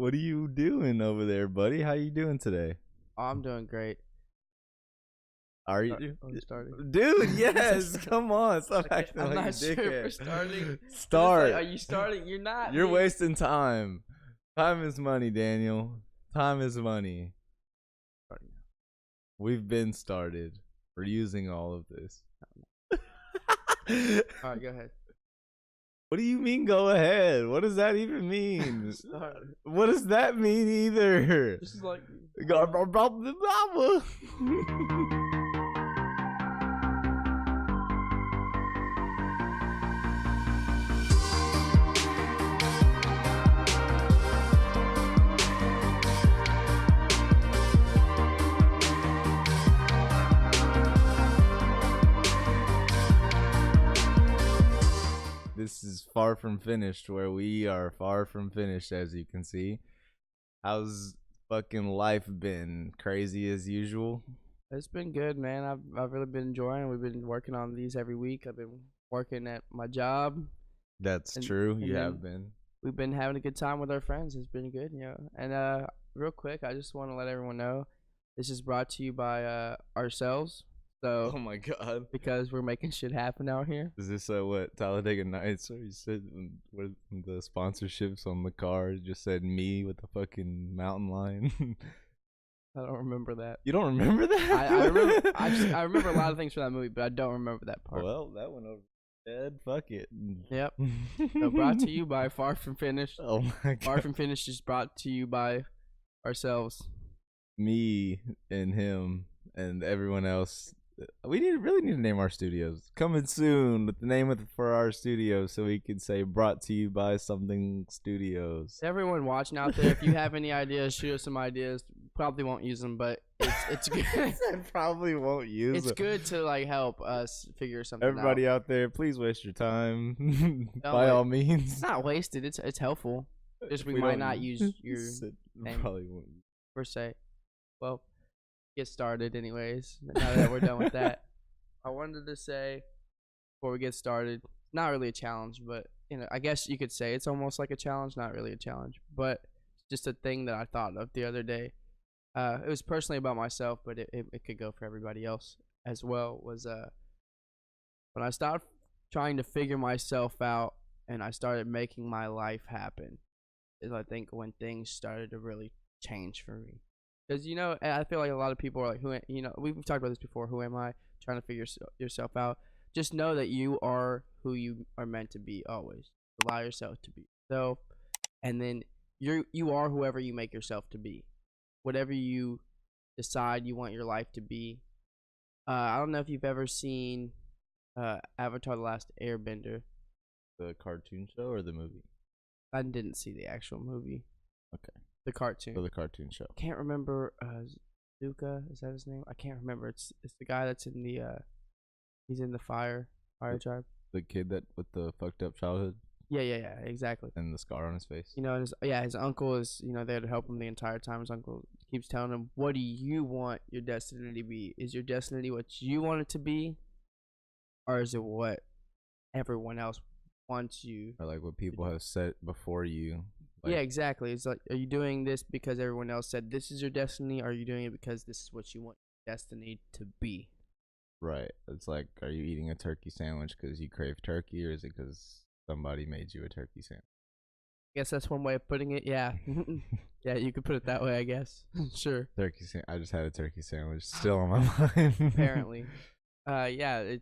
What are you doing over there, buddy? How you doing today? Oh, I'm doing great. Are you, I'm starting. dude? Yes. Come on, stop Okay, acting I'm like a not sure if we're dickhead. starting. 'Cause it's Start. are you starting? You're not. You're man. wasting time. Time is money, Daniel. Time is money. We've been started. We're using all of this. All right, go ahead. What do you mean go ahead? What does that even mean? Start. What does that mean either? This is like. This is far from finished, where we are far from finished, as you can see. How's fucking life been? Crazy as usual? It's been good, man. I've really been enjoying it. We've been working on these every week. I've been working at my job. That's And- true. and You then- have been. We've been having a good time with our friends. It's been good, And real quick, I just want to let everyone know this is brought to you by ourselves. So Oh my god. because we're making shit happen out here. Is this what Talladega Nights, or you said what the sponsorships on the car just said me with the fucking mountain lion? I don't remember that. You don't remember that? I remember. I remember a lot of things from that movie, but I don't remember that part. Well, that went over dead. Fuck it. Yep. So brought to you by Far From Finished. Oh my god. Far From Finished is brought to you by ourselves. Me and him and everyone else. We really need to name our studios. Coming soon with the name for our studios, so we could say brought to you by something studios. Everyone watching out there, if you have any ideas, shoot us some ideas. Probably won't use them, but it's good. I probably won't use It's it. good to like help us figure something Everybody out. out there, please waste your time. No, By all like, means. It's not wasted. It's helpful. Just If we we might don't not use your name. probably won't. per se. Well, get started anyways. Now that we're done with that, I wanted to say before we get started, not really a challenge, but I guess you could say it's almost like a challenge, not really a challenge, but just a thing that I thought of the other day. It was personally about myself, but it could go for everybody else as well. Was when I started trying to figure myself out and I started making my life happen, is I think when things started to really change for me. Because I feel like a lot of people are like, we've talked about this before. Who am I? Trying to figure yourself out. Just know that you are who you are meant to be always. Allow yourself to be yourself, and then you are whoever you make yourself to be. Whatever you decide you want your life to be. I don't know if you've ever seen Avatar: The Last Airbender. The cartoon show or the movie? I didn't see the actual movie. Okay. The cartoon. For the cartoon show. Can't remember. Zuka, is that his name? I can't remember. It's the guy that's in the he's in the fire tribe. The kid that with the fucked up childhood Yeah, exactly. and the scar on his face. And his uncle is there to help him the entire time. His uncle keeps telling him, "What do you want your destiny to be? Is your destiny what you want it to be, or is it what everyone else wants you?" Or like what people have said before you. Yeah, exactly. It's like, are you doing this because everyone else said this is your destiny, or are you doing it because this is what you want your destiny to be? Right. It's like, are you eating a turkey sandwich because you crave turkey, or is it because somebody made you a turkey sandwich? I guess that's one way of putting it. Yeah. Yeah, you could put it that way, I guess. Sure. Turkey I just had a turkey sandwich still on my mind. Apparently. Yeah,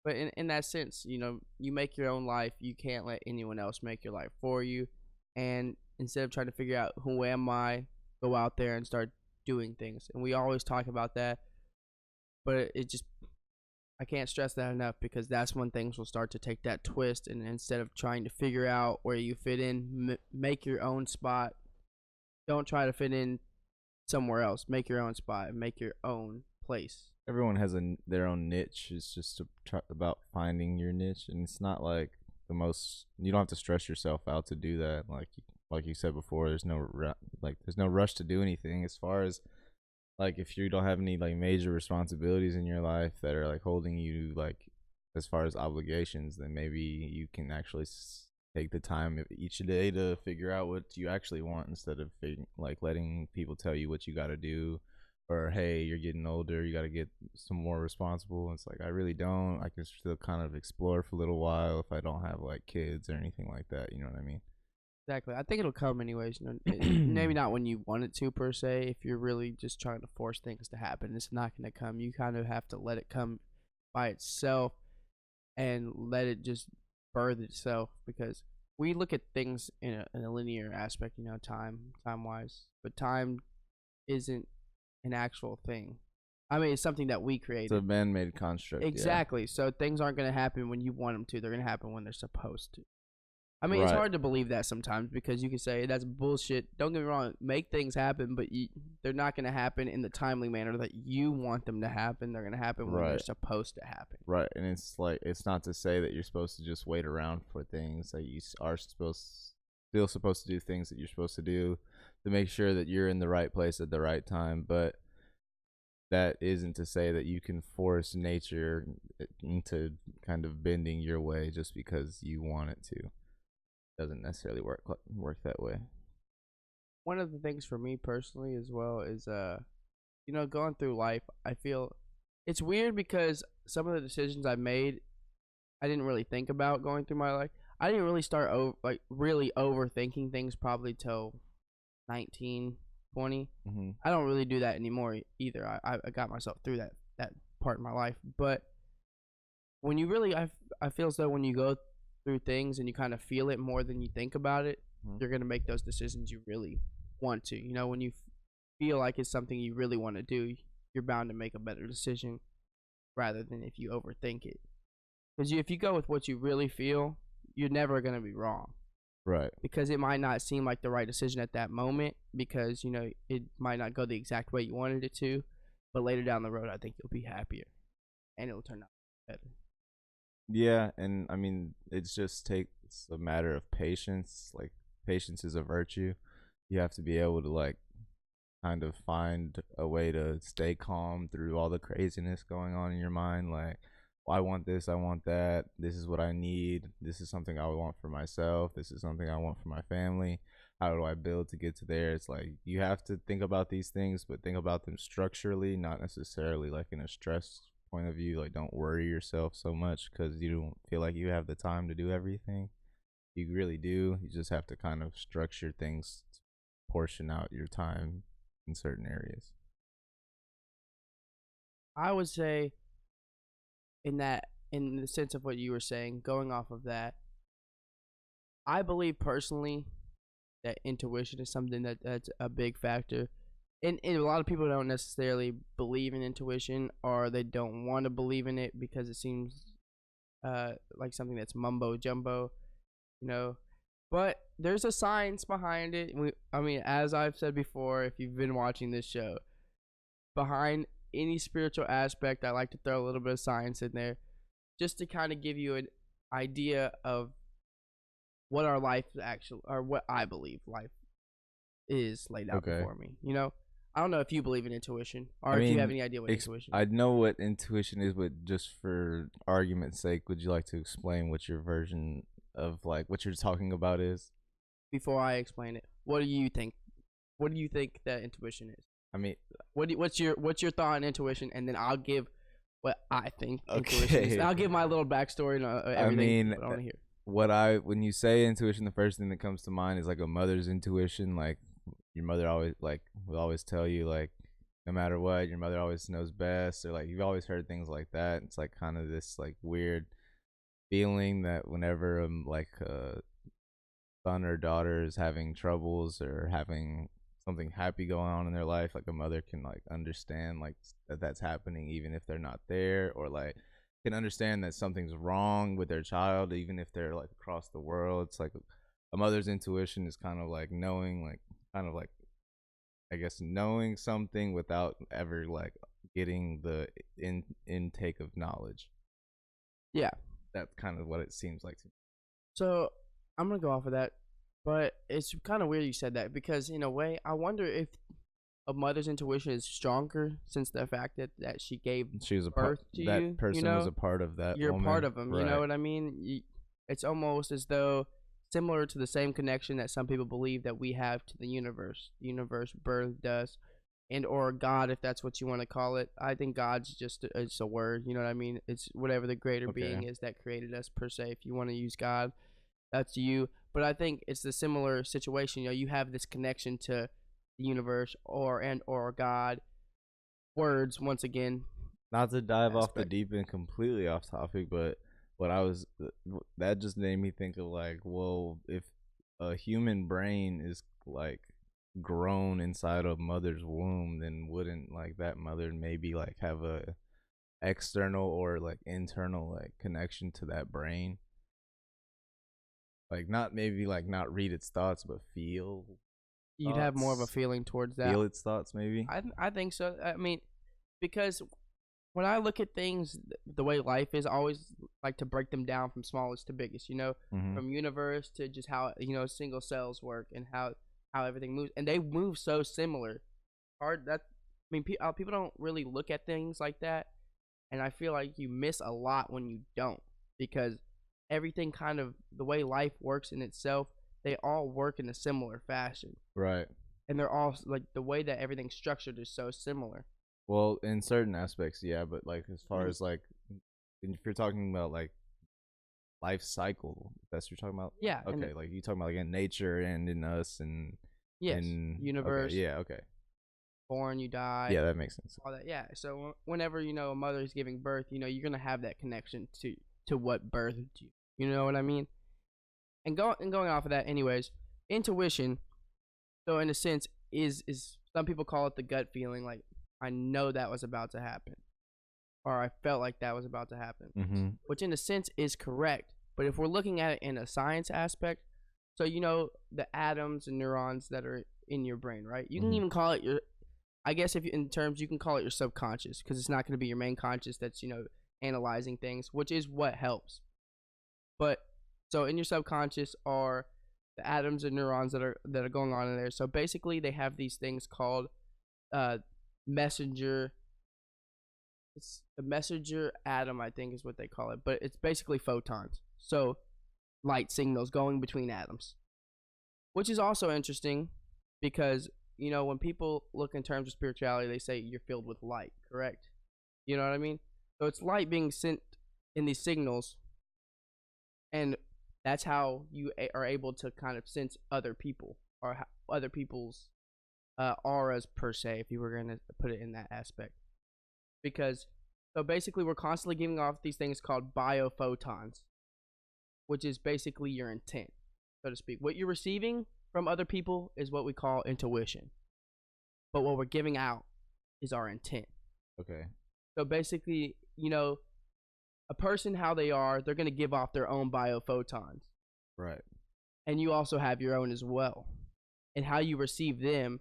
but in that sense, you make your own life. You can't let anyone else make your life for you. And instead of trying to figure out who am I, go out there and start doing things. And we always talk about that, but I can't stress that enough, because that's when things will start to take that twist. And instead of trying to figure out where you fit in, make your own spot. Don't try to fit in somewhere else. Make your own spot and make your own place. Everyone has their own niche. It's just about finding your niche, and it's not like you don't have to stress yourself out to do that. Like you said before, there's no rush to do anything. As far as like, if you don't have any like major responsibilities in your life that are like holding you like as far as obligations, then maybe you can actually take the time each day to figure out what you actually want instead of like letting people tell you what you got to do, or hey, you're getting older, you got to get some more responsible. It's like I really don't. I can still kind of explore for a little while if I don't have like kids or anything like that. You know what I mean? Exactly. I think it'll come anyways. Maybe not when you want it to per se. If you're really just trying to force things to happen, it's not going to come. You kind of have to let it come by itself and let it just birth itself, because we look at things in a linear aspect, time wise, but time isn't an actual thing. I mean, it's something that we It's a created. man-made construct. Exactly. So things aren't going to happen when you want them to. They're going to happen when they're supposed to. I mean, it's Right. hard to believe that sometimes, because you can say that's bullshit. Don't get me wrong, make things happen, but they're not going to happen in the timely manner that you want them to happen. They're going to happen when they're Right. supposed to happen. Right, and it's like it's not to say that you're supposed to just wait around for things. That you are still supposed to do things that you're supposed to do to make sure that you're in the right place at the right time. But that isn't to say that you can force nature into kind of bending your way just because you want it to. Doesn't necessarily work that way. One of the things for me personally as well is going through life, I feel it's weird because some of the decisions I made, I didn't really think about going through my life. I didn't really start really overthinking things probably till 19, 20. Mm-hmm. I don't really do that anymore either. I got myself through that part of my life. But when you really, I feel as though when you go through things and you kind of feel it more than you think about it, you're going to make those decisions you really want to. When you feel like it's something you really want to do, you're bound to make a better decision rather than if you overthink it. Because if you go with what you really feel, you're never going to be wrong. Right. Because it might not seem like the right decision at that moment, because it might not go the exact way you wanted it to, but later down the road I think you'll be happier and it'll turn out better. Yeah, and I mean, it's a matter of patience. Like, patience is a virtue. You have to be able to like kind of find a way to stay calm through all the craziness going on in your mind. Like, well, I want this, I want that. This is what I need. This is something I want for myself. This is something I want for my family. How do I build to get to there? It's like you have to think about these things, but think about them structurally, not necessarily like in a stress point of view. Like, don't worry yourself so much because you don't feel like you have the time to do everything. You really do. You just have to kind of structure things, portion out your time in certain areas. I would say in the sense of what you were saying, going off of that, I believe personally that intuition is something that's a big factor. And a lot of people don't necessarily believe in intuition, or they don't want to believe in it because it seems like something that's mumbo jumbo, you know. But there's a science behind it. I mean, as I've said before, if you've been watching this show, behind any spiritual aspect, I like to throw a little bit of science in there, just to kind of give you an idea of what our life actually, or what I believe life is laid out before me. I don't know if you believe in intuition, or if you have any idea what intuition is. I know what intuition is, but just for argument's sake, would you like to explain what your version of like what you're talking about is? Before I explain it, what do you think? What do you think that intuition is? I mean, what's your thought on intuition, and then I'll give what I think intuition is. I'll give my little backstory and everything. I want to hear. When you say intuition, the first thing that comes to mind is like a mother's intuition. Like your mother always will always tell you like no matter what, your mother always knows best, or like you've always heard things like that. It's like kind of this like weird feeling that whenever like a son or daughter is having troubles or having something happy going on in their life, like a mother can like understand like that's happening even if they're not there, or like can understand that something's wrong with their child even if they're like across the world. It's like a mother's intuition is kind of like knowing, like kind of like I guess knowing something without ever like getting the intake of knowledge. Yeah, that's kind of what it seems like to me. So I'm gonna go off of that, but it's kind of weird you said that, because in a way I wonder if a mother's intuition is stronger since the fact that she gave birth to that you. person was a part of that. You're woman. part of them. Right. You know what I mean? It's almost as though similar to the same connection that some people believe that we have to the universe. The universe birthed us, and or God, if that's what you want to call it. I think God's just it's a word. You know what I mean? It's whatever the greater Okay. being is that created us per se. If you want to use God, that's you. But I think it's the similar situation. You know, you have this connection to the universe or God. Words once again. Not to dive off the Aspect. deep end completely off topic, but what I was that just made me think of like, well, if a human brain is like grown inside a mother's womb, then wouldn't like that mother maybe like have a external or like internal like connection to that brain? Like not maybe like not read its thoughts, but You'd have more of a thoughts, feeling towards that. feel its thoughts maybe. I think so. I mean, because when I look at things, the way life is, I always like to break them down from smallest to biggest. You know, Mm-hmm. from universe to just how single cells work and how everything moves, and they move so similar. Hard that I mean, people don't really look at things like that, and I feel like you miss a lot when you don't, because everything kind of the way life works in itself, they all work in a similar fashion, Right. and they're all like the way that everything's structured is so similar. Well, in certain aspects, yeah, but like as far as like if you're talking about like life cycle, that's what you're talking about. Yeah. Okay, like you talking about like in nature and in us and Yes. in Universe. Okay, yeah, okay, Born, you die. yeah, that makes sense. All that. Yeah. So whenever a mother is giving birth, you're gonna have that connection to what birthed you. You know what I mean? And going off of that, anyways, intuition. So in a sense, is some people call it the gut feeling, like I know that was about to happen, or I felt like that was about to happen, Mm-hmm. which in a sense is correct. But if we're looking at it in a science aspect, so the atoms and neurons that are in your brain, right? You can Mhm. even call it your, I guess if in terms you can call it your subconscious, because it's not going to be your main conscious that's analyzing things, which is what helps. But so in your subconscious are the atoms and neurons that are going on in there. So basically, they have these things called uh, messenger. It's a messenger atom, I think, is what they call it. But it's basically photons. So light signals going between atoms, which is also interesting because when people look in terms of spirituality, they say you're filled with light. Correct? You know what I mean? So it's light being sent in these signals, and that's how you are able to kind of sense other people or other people's auras per se, if you were going to put it in that aspect. Because so basically, we're constantly giving off these things called biophotons, which is basically your intent, so to speak. What you're receiving from other people is what we call intuition, but what we're giving out is our intent. Okay. So basically, a person, how they are, they're going to give off their own biophotons. Right. And you also have your own as well. And how you receive them,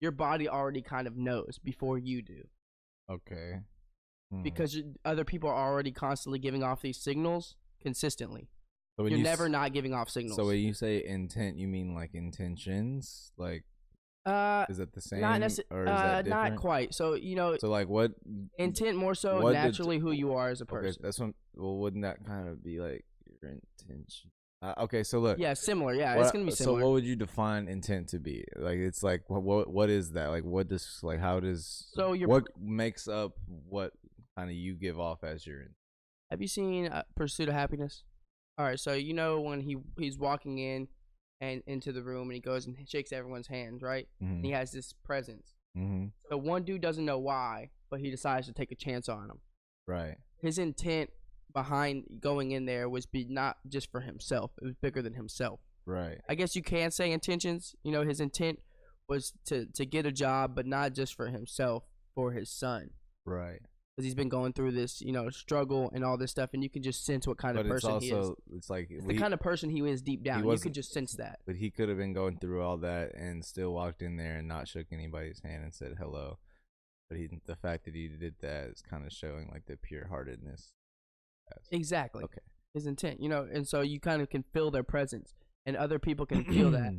your body already kind of knows before you do. Okay. Because other people are already constantly giving off these signals consistently. So You're never not giving off signals. So when you say intent, you mean like intentions? Like, is it the same not or is that different? not quite. So So like what intent more so what naturally who you are as a person. Okay, that's what. Well, wouldn't that kind of be like your intention? Okay, so look. Yeah, similar. Yeah, it's gonna be similar. So what would you define intent to be? Like, it's like what is that? Like, what does like how does what makes up what kind of you give off as your? Have you seen Pursuit of Happiness? All right, so when he's walking in and into the room and he goes and shakes everyone's hands, right? Mm-hmm. And he has this presence. Mm-hmm. So one dude doesn't know why, but he decides to take a chance on him. Right. His intent behind going in there was not just for himself. It was bigger than himself. Right. I guess you can say intentions. His intent was to get a job, but not just for himself, for his son. Right. Because he's been going through this, struggle and all this stuff, and you can just sense what kind of person he is. It's like the kind of person he is deep down. You could just sense that. But he could have been going through all that and still walked in there and not shook anybody's hand and said hello. But the fact that he did that is kind of showing like the pure heartedness. Exactly. Okay. His intent, and so you kind of can feel their presence, and other people can feel that.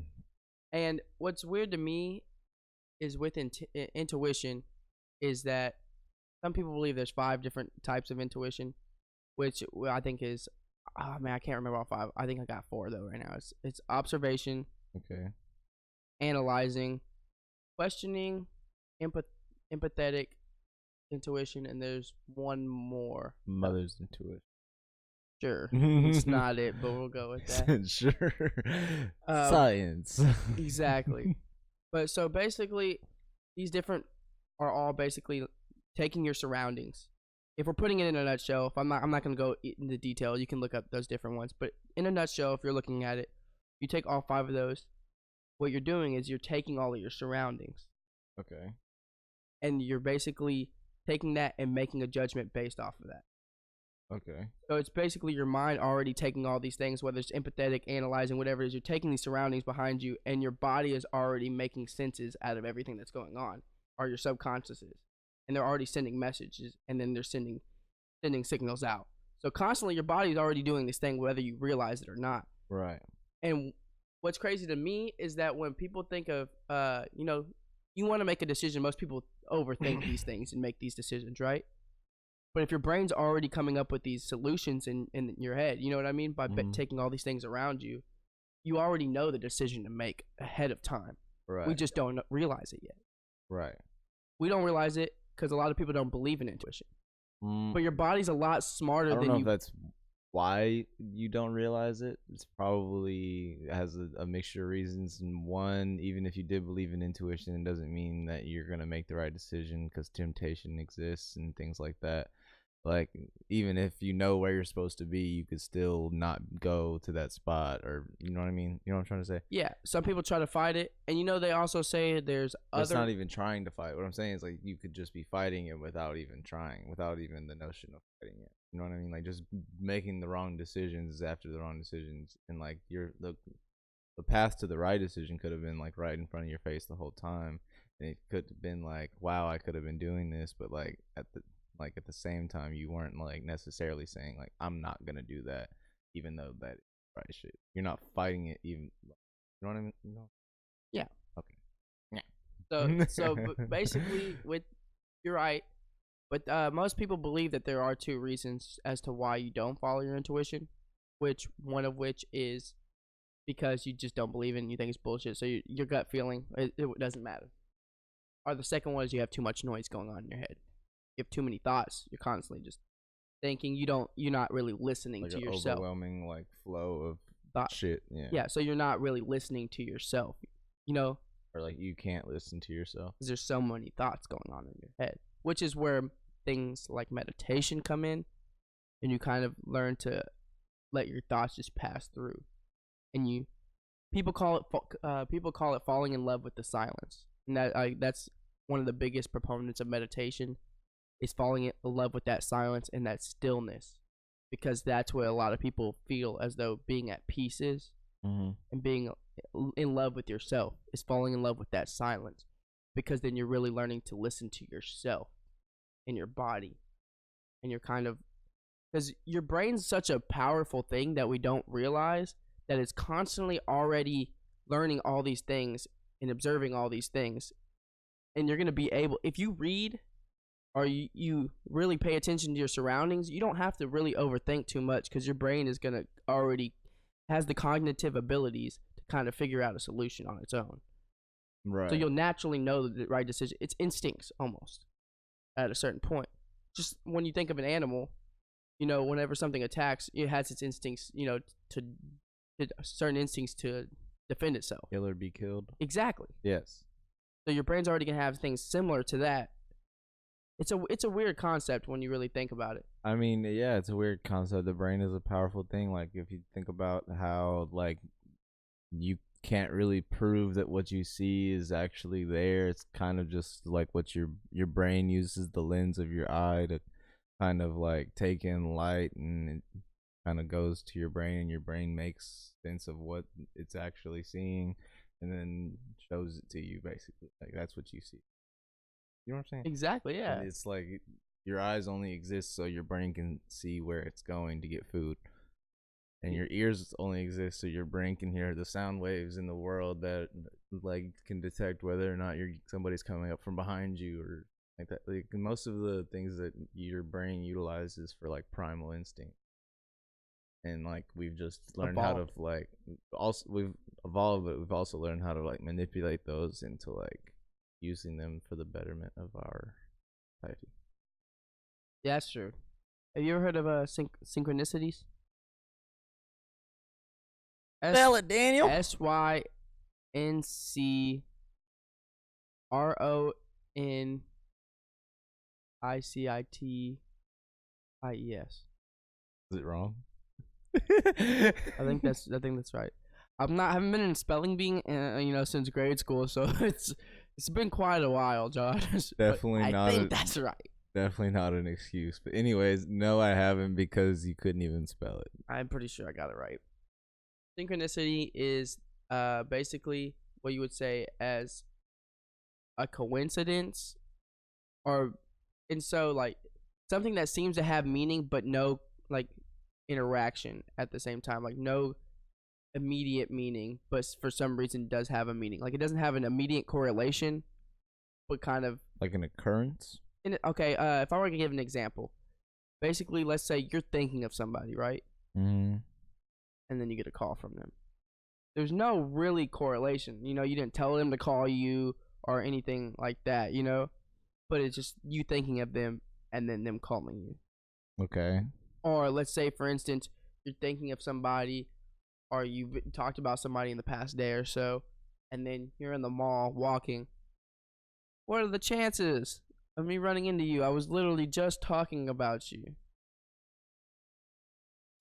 And what's weird to me is with intuition is that some people believe there's 5 different types of intuition, which I think is Oh man, I can't remember all five. I think I got four though right now. It's observation, Okay. analyzing, questioning, empath- empathetic, intuition, and there's one more. Mother's intuition. Sure, it's not it, but we'll go with that. Sure. Um, Science. exactly. But so basically, these different are all basically taking your surroundings. If we're putting it in a nutshell, if I'm not gonna go into detail. You can look up those different ones. But in a nutshell, if you're looking at it, you take all five of those. What you're doing is you're taking all of your surroundings, Okay. and you're basically taking that and making a judgment based off of that. Okay. So it's basically your mind already taking all these things, whether it's empathetic, analyzing, whatever it is. You're taking these surroundings behind you, and your body is already making senses out of everything that's going on, or your subconscious is, and they're already sending messages, and then they're sending signals out. So constantly, your body's already doing this thing, whether you realize it or not. Right. And what's crazy to me is that when people think of, you want to make a decision, most people overthink these things and make these decisions, right? But if your brain's already coming up with these solutions in your head, you know what I mean? By taking all these things around you, you already know the decision to make ahead of time. Right. We just don't realize it yet. Right. We don't realize it because a lot of people don't believe in intuition. But your body's a lot smarter I don't than know you. if that's why you don't realize it. It's probably has a mixture of reasons. And one, even if you did believe in intuition, it doesn't mean that you're gonna make the right decision because temptation exists and things like that. Like, even if you know where you're supposed to be, you could still not go to that spot, or you know what I mean? You know what I'm trying to say? Yeah, some people try to fight it, and they also say there's But it's other. not even trying to fight. What I'm saying is, like, you could just be fighting it without even trying, without even the notion of fighting it. You know what I mean? Like, just making the wrong decisions after the wrong decisions, and like the path to the right decision could have been like right in front of your face the whole time, and it could have been like, wow, I could have been doing this, but at the same time, you weren't like necessarily saying like, I'm not gonna do that, even though that is right shit. You're not fighting it, even. You know what I mean? No. Yeah. Okay. Yeah. So basically, you're right, but most people believe that there are two reasons as to why you don't follow your intuition, one of which is because you just don't believe in it and you think it's bullshit. So your gut feeling, it doesn't matter. Or the second one is you have too much noise going on in your head. You have too many thoughts. You're constantly just thinking. You're not really listening like to an yourself. overwhelming like flow of Thought. shit. Yeah. Yeah. So you're not really listening to yourself. Or like you can't listen to yourself. Because there's so many thoughts going on in your head, which is where things like meditation come in, and you kind of learn to let your thoughts just pass through, and people call it falling in love with the silence, and that's one of the biggest proponents of meditation is falling in love with that silence and that stillness, because that's what a lot of people feel as though being at peace is, and being in love with yourself is falling in love with that silence, because then you're really learning to listen to yourself and your body, and you're kind of, because your brain's such a powerful thing that we don't realize that it's constantly already learning all these things and observing all these things, and you're going to be able, if you read or you really pay attention to your surroundings, you don't have to really overthink too much, because your brain is going to already has the cognitive abilities to kind of figure out a solution on its own. Right. So you'll naturally know the right decision. It's instincts almost at a certain point. Just when you think of an animal, whenever something attacks, it has its instincts, to certain instincts to defend itself. Kill or be killed. Exactly. Yes. So your brain's already gonna have things similar to that. It's a weird concept when you really think about it. I mean, yeah, it's a weird concept. The brain is a powerful thing. Like, if you think about how, like, you can't really prove that what you see is actually there. It's kind of just like what your brain uses the lens of your eye to kind of like take in light, and it kind of goes to your brain, and your brain makes sense of what it's actually seeing, and then shows it to you. Basically, like, that's what you see. You know what I'm saying? Exactly, yeah. And it's like your eyes only exist so your brain can see where it's going to get food. And your ears only exist so your brain can hear the sound waves in the world that like can detect whether or not somebody's coming up from behind you or like that. Like, most of the things that your brain utilizes for like primal instinct. and like we've just learned how to Evolved. like also we've evolved, but we've also learned how to like manipulate those into like using them for the betterment of our society. Yeah, that's true. Have you ever heard of synchronicities? S Spell it, Daniel. Syncronities. Is it wrong? I think that's right. Haven't been in spelling bee since grade school, so it's been quite a while, Josh. Definitely I not. think that's right. Definitely not an excuse. But anyways, no, I haven't because you couldn't even spell it. I'm pretty sure I got it right. Synchronicity is basically what you would say as a coincidence, or and so like something that seems to have meaning but no like interaction at the same time, like no immediate meaning, but for some reason does have a meaning. Like it doesn't have an immediate correlation, but kind of Like an occurrence. okay. If I were to give an example, basically, let's say you're thinking of somebody, right? Mm-hmm. And then you get a call from them. There's no really correlation. You didn't tell them to call you or anything like that, but it's just you thinking of them and then them calling you. Okay. Or let's say, for instance, you're thinking of somebody or you've talked about somebody in the past day or so, and then you're in the mall walking. What are the chances of me running into you? I was literally just talking about you.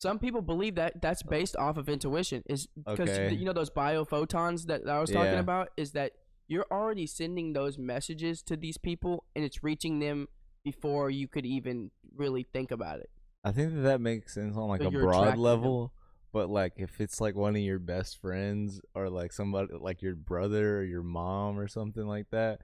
Some people believe that that's based off of intuition, is because Okay. those biophotons that I was talking Yeah. about, is that you're already sending those messages to these people and it's reaching them before you could even really think about it. I think that makes sense on like So a you're broad attracting them. level, but like if it's like one of your best friends or like somebody like your brother or your mom or something like that,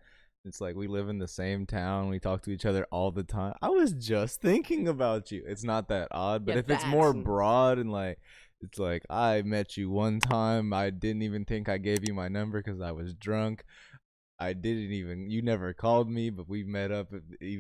it's like we live in the same town, we talk to each other all the time. I was just thinking about you. It's not that odd, but Yeah, if it's more broad and like it's like I met you one time, I didn't even think I gave you my number because I was drunk. I didn't even. You never called me, but we met up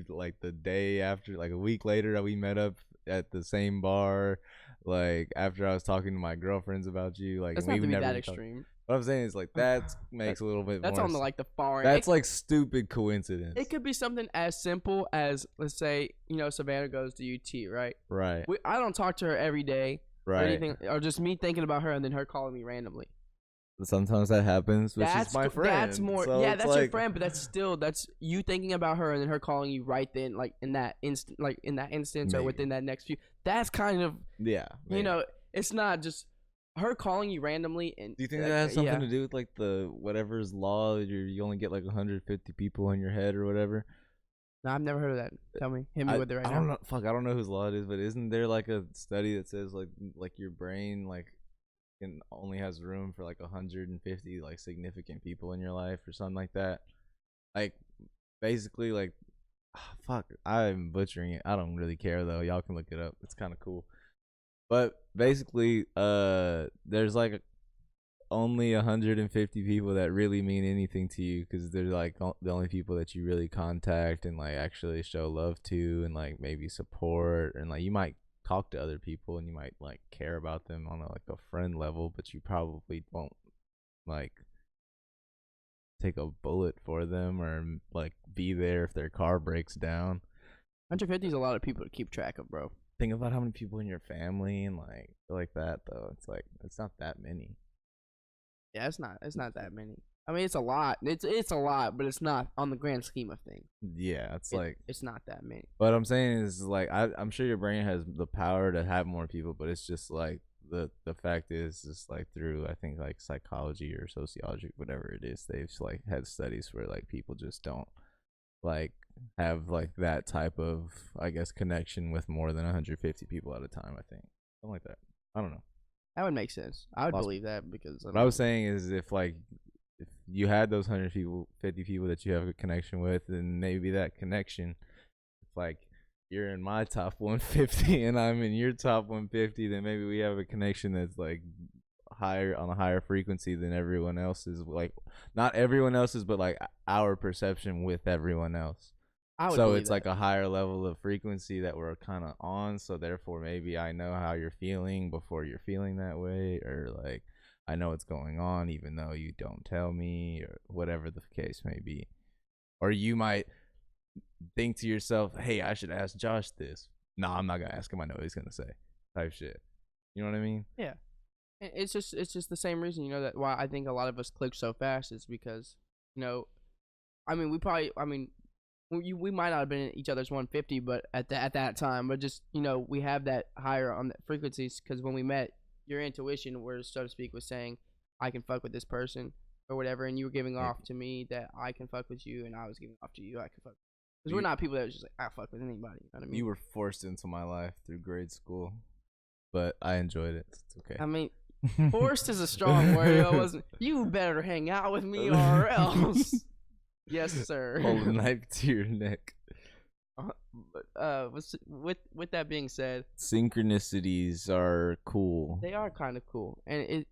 like the day after, like a week later. We met up at the same bar. Like after I was talking to my girlfriends about you, like It's we not to would be never that even talk. extreme. What I'm saying is like that makes a little bit That's more. on the like the far end. That's like stupid coincidence. It could be something as simple as, let's say, Savannah goes to UT, right? Right. I don't talk to her every day, or Right. anything, or just me thinking about her and then her calling me randomly. Sometimes that happens, which That's is my friend. That's more. So yeah, it's that's like, your friend, but that's you thinking about her and then her calling you right then, like in that instant, or Maybe. within that next few. That's kind of Yeah. Maybe. It's not just her calling you randomly. And do you think that has something to do with like the whatever's law? You only get like 150 people in your head or whatever. No, I've never heard of that. Tell me, hit me with it right now. I don't know. Fuck, I don't know whose law it is, but isn't there like a study that says like your brain like only has room for like 150 like significant people in your life or something like that? Like basically like, fuck, I'm butchering it. I don't really care though. Y'all can look it up. It's kind of cool. But basically, there's like only 150 people that really mean anything to you because they're like the only people that you really contact and like actually show love to and like maybe support, and like you might talk to other people and you might like care about them on like a friend level, but you probably won't like take a bullet for them or like be there if their car breaks down. 150 is a lot of people to keep track of, bro. Think about how many people in your family and like that though. It's like it's not that many. Yeah, it's not that many. I mean, it's a lot. It's a lot, but it's not on the grand scheme of things. Yeah, it's not that many. What I'm saying is like I'm sure your brain has the power to have more people, but it's just like the fact is just like through I think like psychology or sociology, whatever it is, they've like had studies where like people just don't like have like that type of I guess connection with more than 150 people at a time. I think something like that. I don't know. That would make sense. I would believe that because what I was saying is if you had those 150 people that you have a connection with, then maybe that connection, if like you're in my top 150 and I'm in your top 150, then maybe we have a connection that's like higher on a higher frequency than everyone else's. Like not everyone else's, but like our perception with everyone else. I would So believe it's like that. a higher level of frequency that we're kind of on. So therefore, maybe I know how you're feeling before you're feeling that way, or like I know what's going on even though you don't tell me, or whatever the case may be. Or you might think to yourself, "Hey, I should ask Josh this." No, I'm not gonna ask him. I know what he's gonna say. Type shit. You know what I mean? Yeah. It's just the same reason, that why I think a lot of us click so fast is because, you know, I mean, we might not have been each other's 150, but at that time, but just we have that higher on the frequencies because when we met, your intuition, where so to speak, was saying, I can fuck with this person or whatever, and you were giving Yeah. off to me that I can fuck with you, and I was giving off to you, I can fuck. Because we're You not people that was just like I fuck with anybody. You know what I mean? you were forced into my life through grade school, but I enjoyed it. It's I okay. mean, forced is a strong word. I wasn't. You better hang out with me or else. Yes, sir. Hold a knife to your neck. But with that being said, Synchronicities are cool. they are kind of cool, and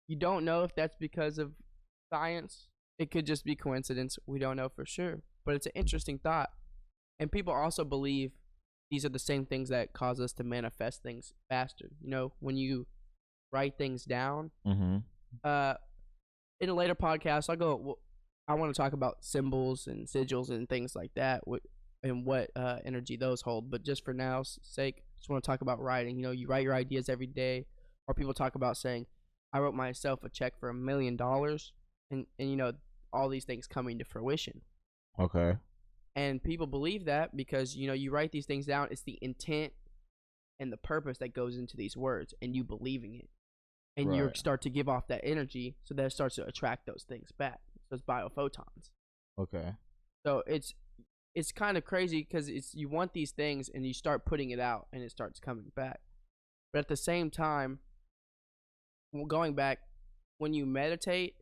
you don't know if that's because of science. It could just be coincidence. We don't know for sure, but it's an interesting thought. And people also believe these are the same things that cause us to manifest things faster. When you write things down. Mm-hmm. In a later podcast, I want to talk about symbols and sigils and things like that, and what energy those hold. But just for now's sake, just want to talk about writing. You write your ideas every day, or people talk about saying, "I wrote myself a check for $1 million," and all these things coming to fruition. Okay. And people believe that because you write these things down. It's the intent and the purpose that goes into these words, and you believing it. And you Right. start to give off that energy, so that it starts to attract those things back, those biophotons. Okay. So it's kind of crazy because you want these things and you start putting it out and it starts coming back. But at the same time, going back, when you meditate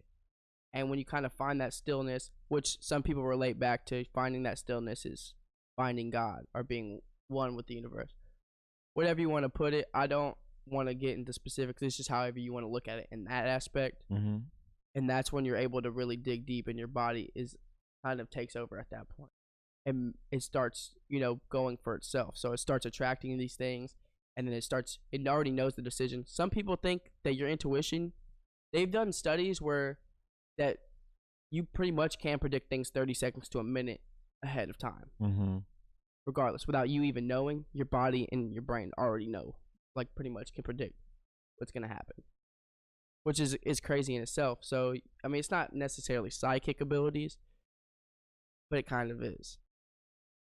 and when you kind of find that stillness, which some people relate back to finding that stillness is finding God or being one with the universe. Whatever you want to put it, I don't want to get into specifics. It's just however you want to look at it in that aspect. Mm-hmm. And that's when you're able to really dig deep and your body is kind of takes over at that point. And it starts, going for itself. So it starts attracting these things, and then it already knows the decision. Some people think that your intuition, they've done studies where that you pretty much can predict things 30 seconds to a minute ahead of time. Mm-hmm. Regardless, without you even knowing, your body and your brain already know, like pretty much can predict what's going to happen, which is crazy in itself. So, I mean, it's not necessarily psychic abilities, but it kind of is.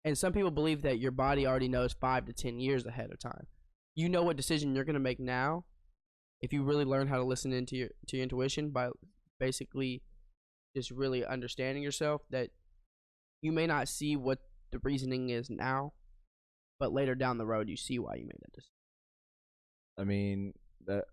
And some people believe that your body already knows 5 to 10 years ahead of time. You know what decision you're going to make now if you really learn how to listen into your intuition by basically just really understanding yourself, that you may not see what the reasoning is now, but later down the road you see why you made that decision. I mean, that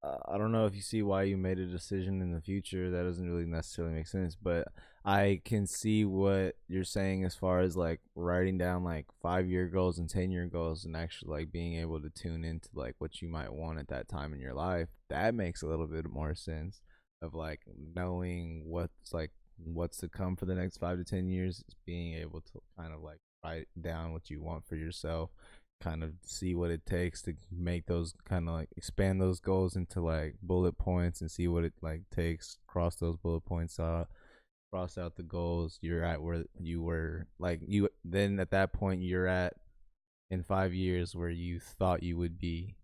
I don't know if you see why you made a decision in the future. That doesn't really necessarily make sense, but I can see what you're saying as far as like writing down like 5-year goals and 10-year goals and actually like being able to tune into like what you might want at that time in your life. That makes a little bit more sense of like knowing what's to come for the next 5 to 10 years, is being able to kind of like write down what you want for yourself, kind of see what it takes to make those kind of like expand those goals into like bullet points and see what it like takes, cross those bullet points out, cross out the goals. You're at where you were, like you then at that point you're at in 5 years where you thought you would be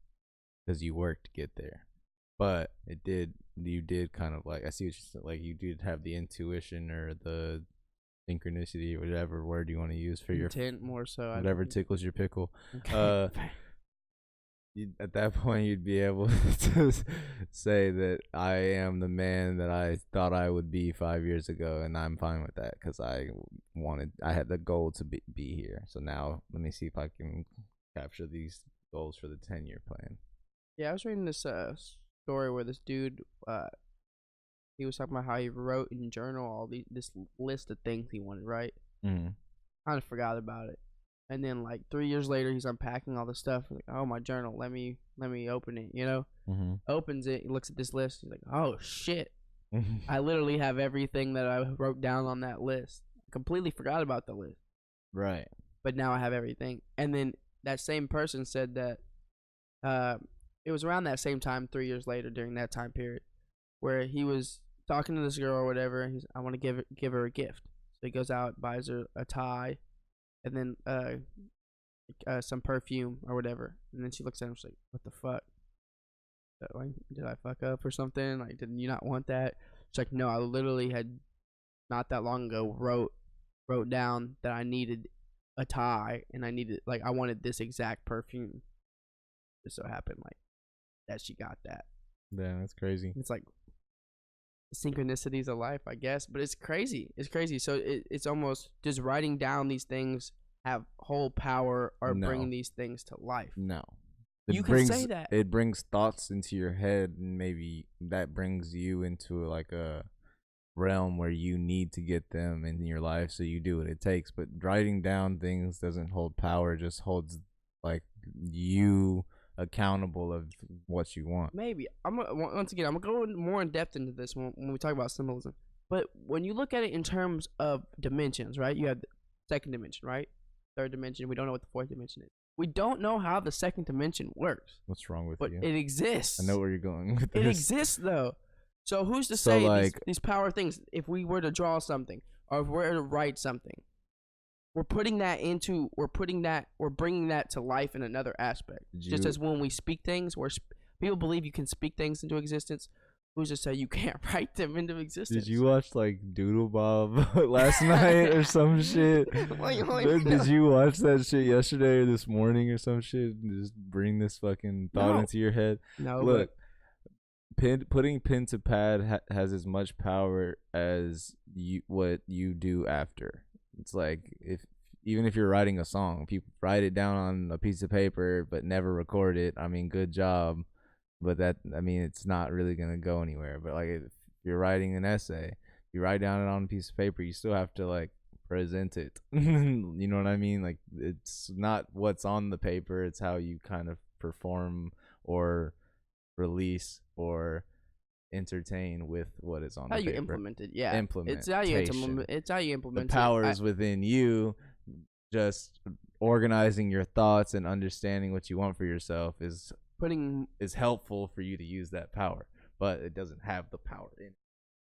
because you worked to get there. But you did kind of like, I see what you said, like you did have the intuition or the synchronicity or whatever word you want to use for your Intent more so. whatever tickles your pickle. Okay. At that point you'd be able to say that I am the man that I thought I would be 5 years ago, and I'm fine with that because I had the goal to be here. So now let me see if I can capture these goals for the 10-year plan. Yeah, I was reading this story where this dude he was talking about how he wrote in journal all this list of things he wanted, right? Mm-hmm. Kind of forgot about it, and then like 3 years later he's unpacking all the stuff, like, oh, my journal, let me open it, Mm-hmm. opens it, he looks at this list, he's like, oh shit, I literally have everything that I wrote down on that list. Completely forgot about the list. Right. but now I have everything. And then that same person said that it was around that same time, 3 years later, during that time period, where he was talking to this girl or whatever, and I want to give her a gift. So he goes out, buys her a tie, and then some perfume or whatever. And then she looks at him, she's like, "What the fuck? Like, did I fuck up or something? Like, didn't you not want that?" She's like, "No, I literally had not that long ago wrote down that I needed a tie, and I wanted this exact perfume. Just so happened like that she got that." Yeah, that's crazy. It's like synchronicities of life, I guess, but it's crazy. It's crazy. So it's almost, does writing down these things have whole power or No. bring these things to life? No. You can say that. It brings thoughts into your head, and maybe that brings you into like a realm where you need to get them in your life, so you do what it takes. But writing down things doesn't hold power, just holds like you accountable of what you want. Maybe once again, I'm gonna go more in depth into this when we talk about symbolism. But when you look at it in terms of dimensions, right? You have the second dimension, right? Third dimension. We don't know what the fourth dimension is. We don't know how the second dimension works. What's wrong with but you? It exists. I know where you're going with this. It exists though. So who's to So, say like, these power things? If we were to draw something, or if we were to write something, we're bringing that to life in another aspect. Just as when we speak things, where people believe you can speak things into existence, who's to say you can't write them into existence? Did you watch like Doodle Bob last night or some shit? Did you watch that shit yesterday or this morning or some shit? And just bring this fucking thought into your head. No, look. Putting pen to pad has as much power as what you do after. It's like even if you're writing a song, people write it down on a piece of paper but never record it. I mean, good job, but it's not really gonna go anywhere. But like if you're writing an essay, you write down it on a piece of paper, you still have to like present it. You know what I mean? Like it's not what's on the paper; it's how you kind of perform or release or entertain with what is on the paper. How you implement it, yeah. Implementation. It's how you implement the power is within you. Just organizing your thoughts and understanding what you want for yourself is helpful for you to use that power, but it doesn't have the power in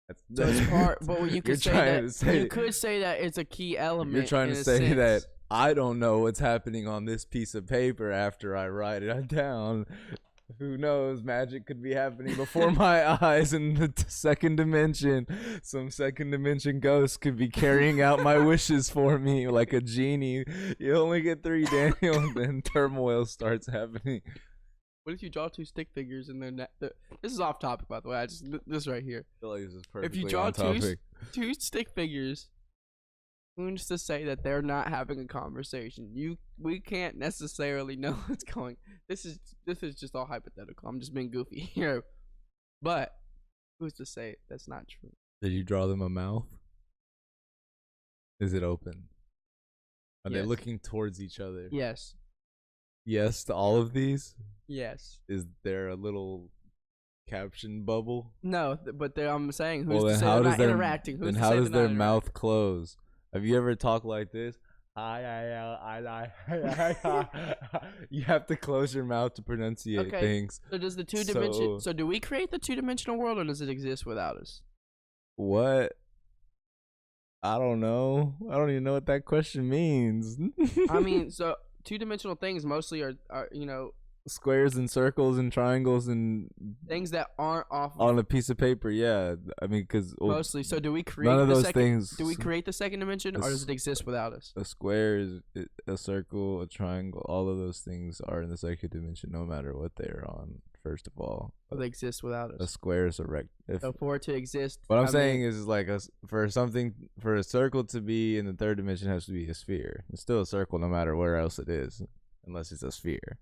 it. So it's part, but you could say that it's a key element. You're trying to say that I don't know what's happening on this piece of paper after I write it down. Who knows? Magic could be happening before my eyes in the second dimension. Some second dimension ghost could be carrying out my wishes for me like a genie. You only get 3, Daniel, and then turmoil starts happening. What if you draw 2 stick figures and then this is off topic, by the way. This right here. I feel like this is perfectly if you draw on topic. two stick figures, who's to say that they're not having a conversation? We can't necessarily know what's going. This is just all hypothetical. I'm just being goofy here, but who's to say that's not true? Did you draw them a mouth? Is it open? Are they looking towards each other? Yes. Yes to all of these? Yes. Is there a little caption bubble? No, but I'm saying who's to say they're not interacting? Who's then how does their mouth close? Have you ever talked like this? You have to close your mouth to pronunciate things. So does the two-dimensional? So do we create the two-dimensional world, or does it exist without us? What? I don't know. I don't even know what that question means. I mean, so two-dimensional things mostly are squares and circles and triangles and things that aren't off on a piece of paper. Yeah, I mean, because mostly. So do we create none of those things? Do we create the second dimension, or does it exist without us? A square is a circle, a triangle. All of those things are in the second dimension, no matter what they're on. First of all, they exist without us. A square is a so for it to exist, what I'm saying is like for a circle to be in the third dimension has to be a sphere. It's still a circle, no matter where else it is, unless it's a sphere.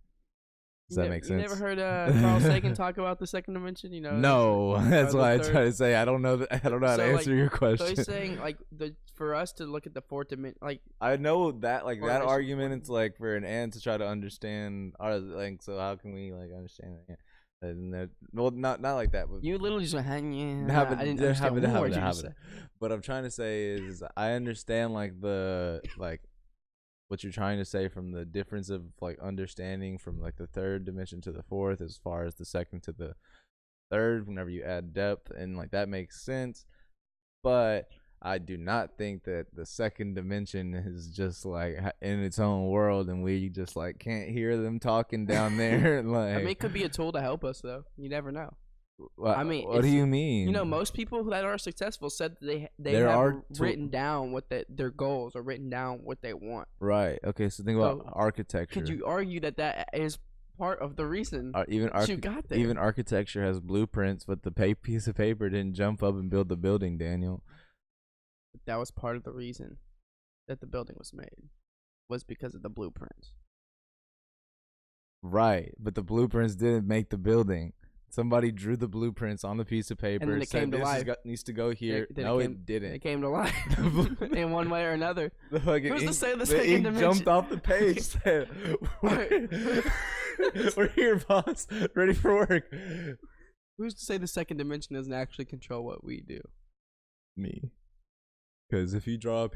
Does that make sense? You never heard Carl Sagan talk about the second dimension? No, that's why I try to say I don't know. I don't know how to answer your question. So he's saying like for us to look at the fourth dimension, like I know that that argument. It's like for an ant to try to understand our like. So how can we like understand that? Yeah. Well, not like that. But you literally just went, I didn't understand what you said. What I'm trying to say is I understand like the what you're trying to say from the difference of like understanding from like the third dimension to the fourth, as far as the second to the third, whenever you add depth, and like that makes sense. But I do not think that the second dimension is just like in its own world, and we just like can't hear them talking down there. Like, I mean, it could be a tool to help us, though. You never know. what, I mean, what do you mean? You know, most people that are successful said that they There have are written down what their goals, or written down what they want. Right. Okay. So think about So, architecture. Could you argue that that is part of the reason you got there? Even architecture has blueprints, but the piece of paper didn't jump up and build the building, Daniel. That was part of the reason that the building was made, was because of the blueprints. Right, but the blueprints didn't make the building. Somebody drew the blueprints on the piece of paper, And then it said came to this life. needs to go here. Then No, it it didn't. It came to life in one way or another. The fucking Who's to ink, say the the second ink dimension? jumped off the page. Said, we're here, boss. Ready for work. Who's to say the second dimension doesn't actually control what we do? Me. Because if you draw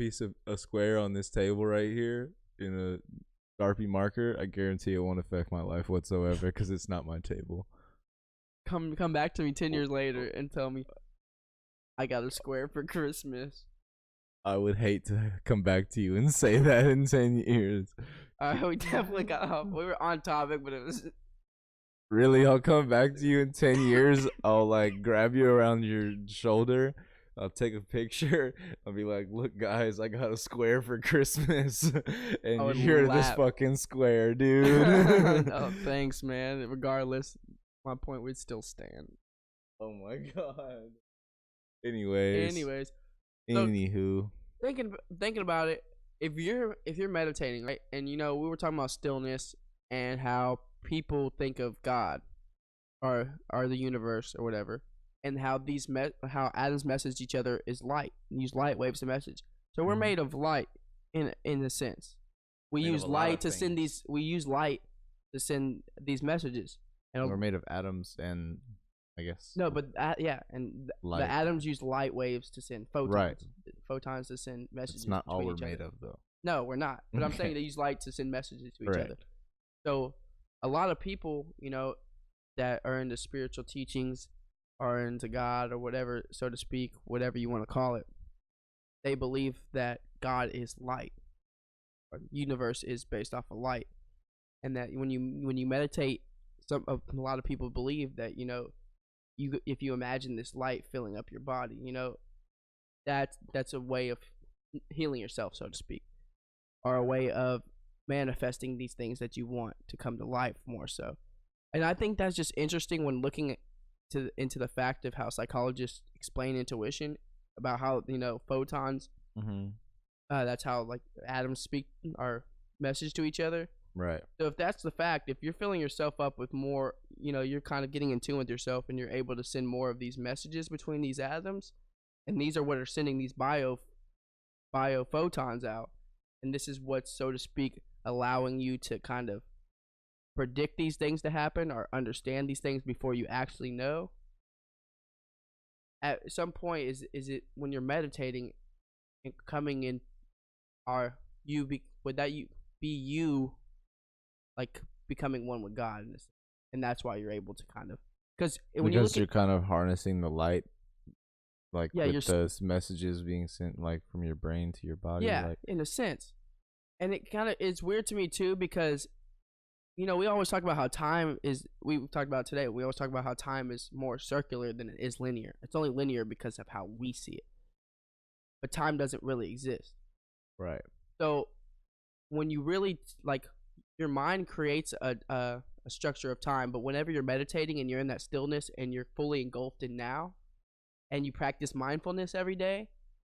a square on this table right here in a Sharpie marker, I guarantee it won't affect my life whatsoever because it's not my table. Come back to me 10 years later and tell me I got a square for Christmas. I would hate to come back to you and say that in 10 years. We definitely got off. We were on topic, but it was Really, I'll come back to you in 10 years. I'll like grab you around your shoulder. I'll take a picture. I'll be like, look, guys, I got a square for Christmas. And you're this fucking square, dude. Oh, thanks, man. Regardless, my point would still stand. Oh my god. Anyways. So, Anywho. Thinking about it, if you're meditating, right? And we were talking about stillness and how people think of God or the universe or whatever. And how how atoms message each other is light, and use light waves to message. So we're made of light, in a sense. We use light to send these. We use light to send these messages. And we're made of atoms, and I guess no, but the atoms use light waves to send photons. Right. Photons to send messages. It's not all we're each made other. of, though. No, we're not. But I'm saying they use light to send messages to each other. So a lot of people, that are into spiritual teachings, are into God or whatever, so to speak, whatever you want to call it, they believe that God is light, or the universe is based off of light, and that when you meditate, a lot of people believe that if you imagine this light filling up your body, that's a way of healing yourself, so to speak, or a way of manifesting these things that you want to come to life more so. And I think that's just interesting when looking into the fact of how psychologists explain intuition, about how photons, that's how like atoms speak our message to each other. Right. So if that's the fact, if you're filling yourself up with more, you're kind of getting in tune with yourself, and you're able to send more of these messages between these atoms, and these are what are sending these bio photons out, and this is what's, so to speak, allowing you to kind of predict these things to happen or understand these things before you actually know. At some point, is it when you're meditating and coming in, would that be you like becoming one with God, and that's why you're able to kind of because you're kind of harnessing the light, like with those messages being sent like from your brain to your body. Yeah, like. In a sense, and it's weird to me too, because we always talk about how time is. We talked about today. We always talk about how time is more circular than it is linear. It's only linear because of how we see it, but time doesn't really exist. Right. So when you really like, your mind creates a structure of time, but whenever you're meditating and you're in that stillness and you're fully engulfed in now, and you practice mindfulness every day,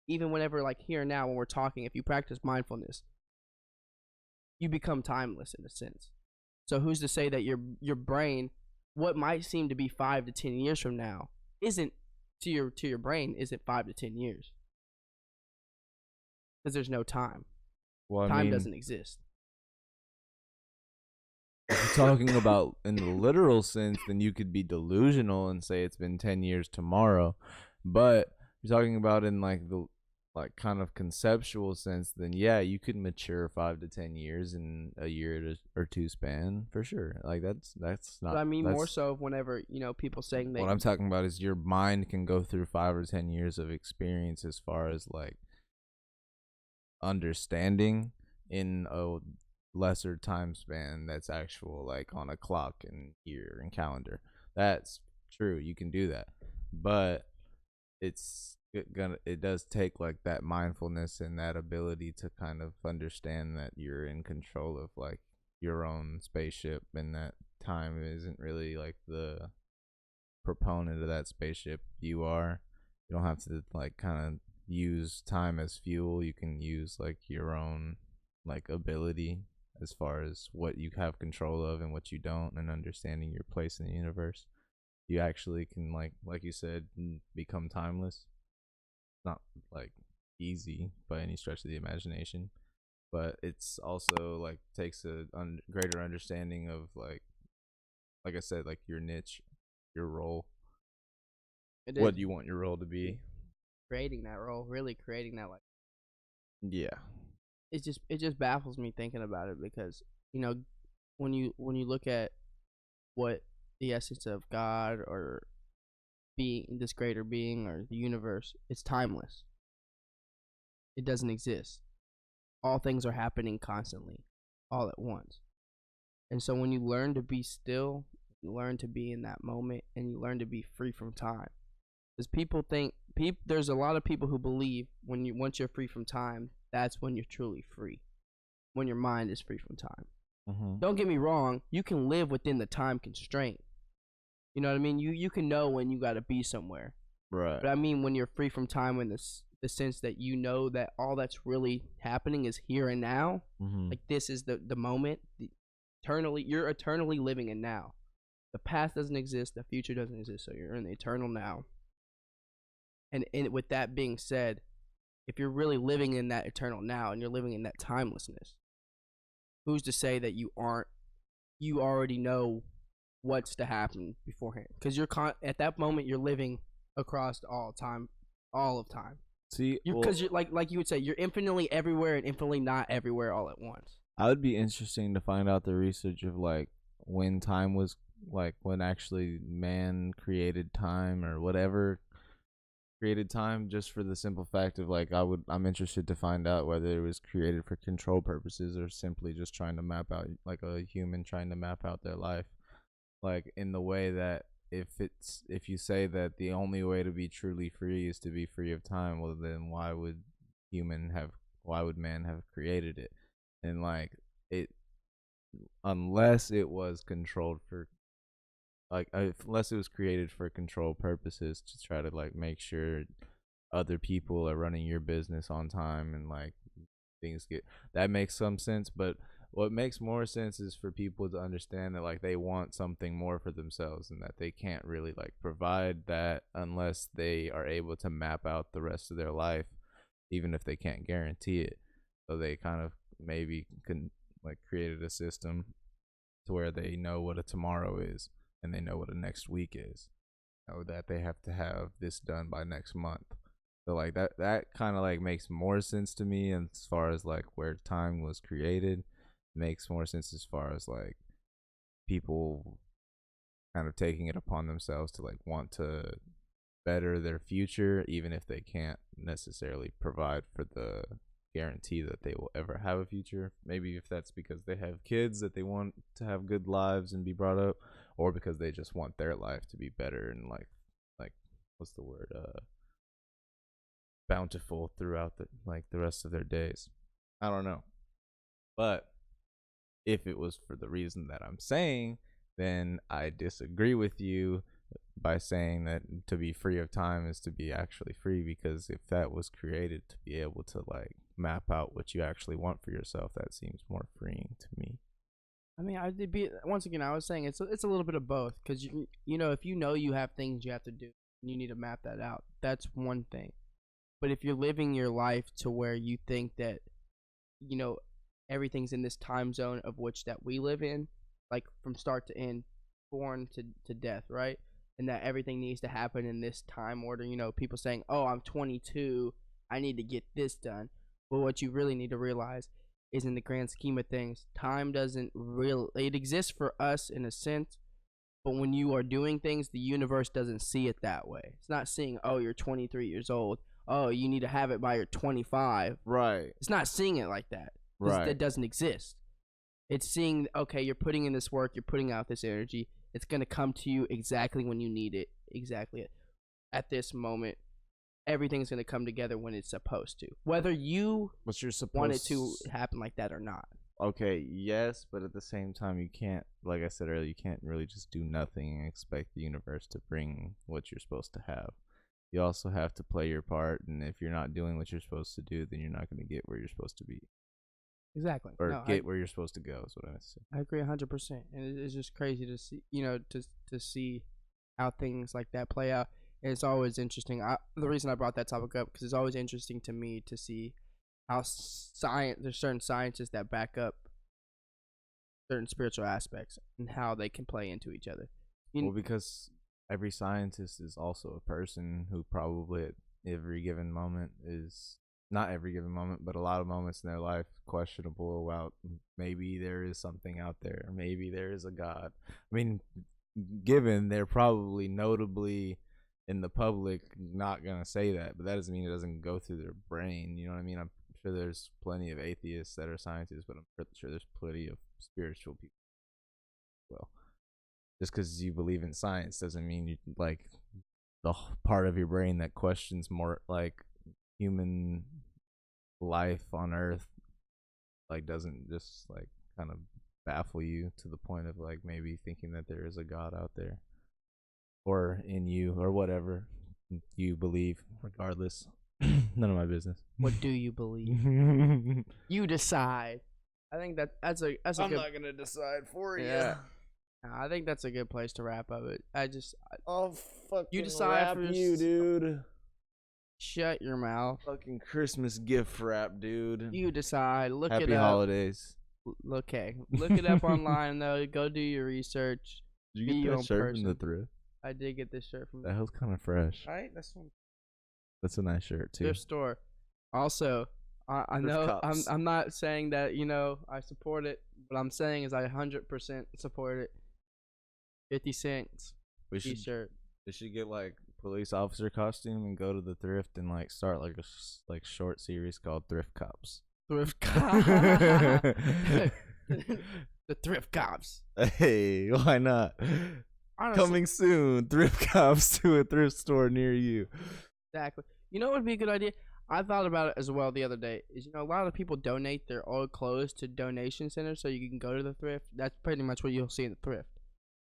even whenever like here and now when we're talking, if you practice mindfulness, you become timeless in a sense. So who's to say that your brain, what might seem to be 5 to 10 years from now, isn't to your brain isn't 5 to 10 years, because there's no time. Well, time doesn't exist. If you're talking about in the literal sense, then you could be delusional and say it's been 10 years tomorrow. But you're talking about in like like kind of conceptual sense, then yeah, you could mature 5 to 10 years in a or two span for sure. Like that's But not I mean more that's so whenever, people saying what they I'm talking about is your mind can go through 5 or 10 years of experience as far as like understanding in a lesser time span that's actual like on a clock and year and calendar. That's true. You can do that. But it does take like that mindfulness and that ability to kind of understand that you're in control of like your own spaceship, and that time isn't really like the proponent of that spaceship. You don't have to like kind of use time as fuel. You can use like your own like ability as far as what you have control of and what you don't, and understanding your place in the universe. You actually can like you said, become timeless. Not like easy by any stretch of the imagination, but it's also like takes a greater understanding of like I said, like your niche, your role. it What is do you want your role to be? creating that role, really creating that, like, Yeah. it just baffles me thinking about it because, you know, when you look at what the essence of God or being, this greater being or the universe, it's timeless. It doesn't exist. All things are happening constantly, all at once. And so when you learn to be still, you learn to be in that moment, and you learn to be free from time. Because people think, there's a lot of people who believe once you're free from time, that's when you're truly free. When your mind is free from time. Mm-hmm. Don't get me wrong, you can live within the time constraint. You know what I mean? You can know when you got to be somewhere. Right. But I mean when you're free from time, in the sense that you know that all that's really happening is here and now. Mm-hmm. Like this is the moment. You're eternally living in now. The past doesn't exist. The future doesn't exist. So you're in the eternal now. And with that being said, if you're really living in that eternal now and you're living in that timelessness, who's to say that you already know what's to happen beforehand? Because at that moment you're living across all of time. See, Because you're like you would say, you're infinitely everywhere and infinitely not everywhere all at once. I would be interesting to find out the research of like when time was like when actually man created time or whatever created time, just for the simple fact of like I'm interested to find out whether it was created for control purposes or simply just trying to map out, like a human trying to map out their life, like in the way that if you say that the only way to be truly free is to be free of time, well then why would man have created it? And like it unless it was controlled for unless it was created for control purposes to try to like make sure other people are running your business on time and like things get, that makes some sense. But what makes more sense is for people to understand that like they want something more for themselves, and that they can't really like provide that unless they are able to map out the rest of their life, even if they can't guarantee it. So they kind of maybe can like created a system to where they know what a tomorrow is, and they know what a next week is. Know that they have to have this done by next month. So like that kind of like makes more sense to me, and as far as like where time was created, makes more sense as far as like people kind of taking it upon themselves to like want to better their future, even if they can't necessarily provide for the guarantee that they will ever have a future. Maybe if that's because they have kids that they want to have good lives and be brought up, or because they just want their life to be better and like what's the word, bountiful throughout the rest of their days. I don't know. But if it was for the reason that I'm saying, then I disagree with you by saying that to be free of time is to be actually free, because if that was created to be able to like map out what you actually want for yourself, that seems more freeing to me. I mean, I'd be, once again, I was saying it's a little bit of both, because if you know you have things you have to do and you need to map that out, that's one thing. But if you're living your life to where you think that you know everything's in this time zone of which that we live in, like from start to end, born to death, right? And that everything needs to happen in this time order. People saying, "Oh, I'm 22, I need to get this done. But what you really need to realize is, in the grand scheme of things, time doesn't it exists for us in a sense, but when you are doing things, the universe doesn't see it that way. It's not seeing, oh, you're 23 years old. Oh, you need to have it by your 25. Right. It's not seeing it like that. Right. That doesn't exist. It's seeing, okay, you're putting in this work, you're putting out this energy. It's going to come to you exactly when you need it, exactly at this moment. Everything's going to come together when it's supposed to, whether you want it to happen like that or not. Okay, yes, but at the same time, you can't, like I said earlier, you can't really just do nothing and expect the universe to bring what you're supposed to have. You also have to play your part, and if you're not doing what you're supposed to do, then you're not going to get where you're supposed to be. Exactly. Or where you're supposed to go, is what I say. I agree 100%. And it's just crazy to see, to see how things like that play out. And it's always interesting. The reason I brought that topic up, because it's always interesting to me to see how there's certain scientists that back up certain spiritual aspects and how they can play into each other. Well, because every scientist is also a person who probably at every given moment is, not every given moment, but a lot of moments in their life questionable about maybe there is something out there, maybe there is a God. I mean, given they're probably notably in the public not gonna say that, but that doesn't mean it doesn't go through their brain. You know what I mean? I'm sure there's plenty of atheists that are scientists, but I'm sure there's plenty of spiritual people. Well, just because you believe in science doesn't mean you like the part of your brain that questions more like human life on Earth, like doesn't just like kind of baffle you to the point of like maybe thinking that there is a God out there or in you or whatever you believe. Regardless, none of my business. What do you believe? You decide. I think that's a I'm good, not gonna decide for you. yeah. I think that's a good place to wrap up it. I'll fucking you decide wrap for you, dude. Shut your mouth. Fucking Christmas gift wrap, dude. You decide. Look Happy it up. holidays. Okay, look it up online though. Go do your research. Did Be you your get own that shirt person. from the thrift? I did get this shirt from That was kind of fresh. right. That's one That's a nice shirt too. thrift store. Also, I know Cups. I'm not saying that I support it. What I'm saying is I 100% support it. 50 cents We should t-shirt. get like police officer costume and go to the thrift and like start like a short series called Thrift Cops. Thrift cops. The thrift cops. Hey, why not? Honestly, Coming soon, Thrift Cops to a thrift store near you. exactly. You know what would be a good idea? I thought about it as well the other day. Is a lot of people donate their old clothes to donation centers so you can go to the thrift. That's pretty much what you'll see in the thrift.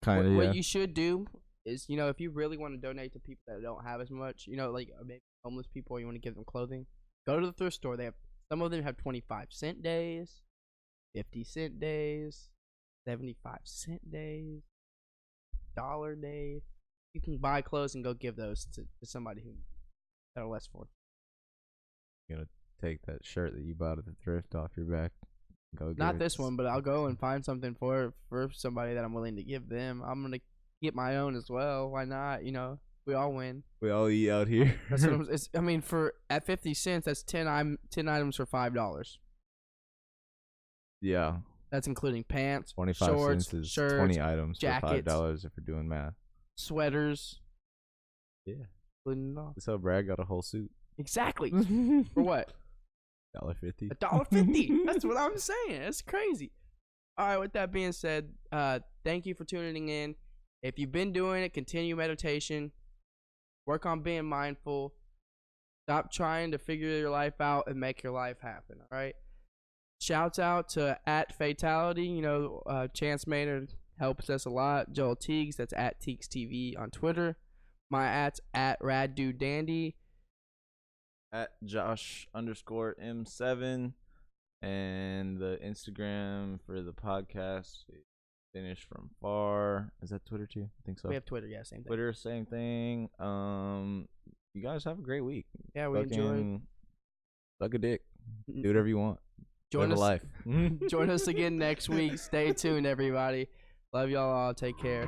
Kind of, yeah. What you should do is, if you really want to donate to people that don't have as much, like maybe homeless people, or you want to give them clothing, go to the thrift store. Some of them have 25-cent days, 50-cent days, 75-cent days, dollar days. You can buy clothes and go give those to somebody that are less fortunate. You're gonna take that shirt that you bought at the thrift off your back. Go give Not it this to one, but I'll go and find something for somebody that I'm willing to give them. I'm gonna get my own as well. Why not? We all win. We all eat out here. That's what for at 50 cents, that's 10 items for $5. Yeah. That's including pants, 25 shorts, cents is shirts, 20 items jackets, for $5 if we're doing math. sweaters. Yeah. Including it all. That's how Brad got a whole suit. Exactly. For what? $1.50. $1.50. That's what I'm saying. That's crazy. All right. With that being said, thank you for tuning in. If you've been doing it, continue meditation. Work on being mindful. Stop trying to figure your life out and make your life happen. All right. Shouts out to @Fatality. Chance Maynard helps us a lot. Joel Teagues. That's @TeaguesTV on Twitter. My @RadDudeDandy. @Josh_M7. And the Instagram for the podcast, Finish From Far. Is that Twitter too? I think so. We have Twitter, yeah, same thing. Twitter, same thing. You guys have a great week. Yeah, we enjoyed. Suck a dick. Do whatever you want. Join Live us. a life. Join us again next week. Stay tuned, everybody. Love y'all all. Take care.